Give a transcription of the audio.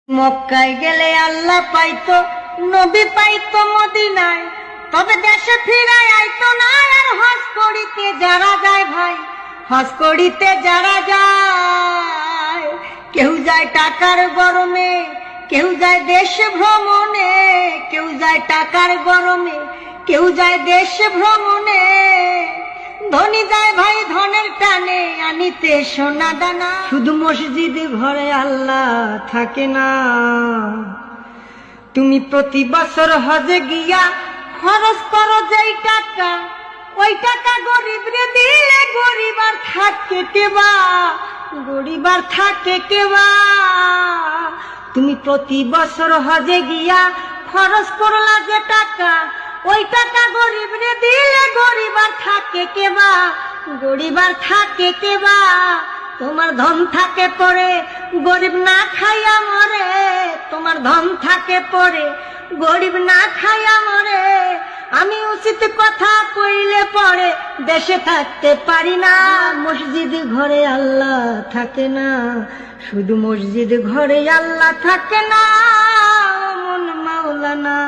মক্কায় গেলে আল্লাহ পাইতো, নবী পাইতো মদিনায়, তবে দেশে ফিরায় আইতো না। আর হজ করিতে যারা যায় ভাই, হজ করিতে যারা যায়, কেউ যায় টাকার গরমে, কেউ যায় দেশ ভ্রমণে, কেউ যায় টাকার গরমে, কেউ যায় দেশ ভ্রমণে। ধনী যায় ভাই ধনের টানে আনিতে সোনা দানা। শুধু মসজিদে ঘরে আল্লাহ থাকে না। তুমি প্রতি বছর হজে গিয়া খরচ করো যেই টাকা, ওই টাকা গরিব রে দিলে গরিব আর থাকে কেবা, গরিব আর থাকে কেবা। তুমি প্রতি বছর হজে গিয়া খরচ করলা যে টাকা, ওই টাকা গরিব রে দিলে গরিব আর থাকে কেবা, গরিব আর থাকে কেবা। তোমার ধন থাকে পরে গরিব না খাইয়া মরে, তোমার ধন থাকে পরে গরিব না খাইয়া মরে। আমি উচিত কথা কইলে পরে দেশে থাকতে পারি না। মসজিদ ঘরে আল্লাহ থাকে না, শুধু মসজিদ ঘরে আল্লাহ থাকে না। মন মাওলানা।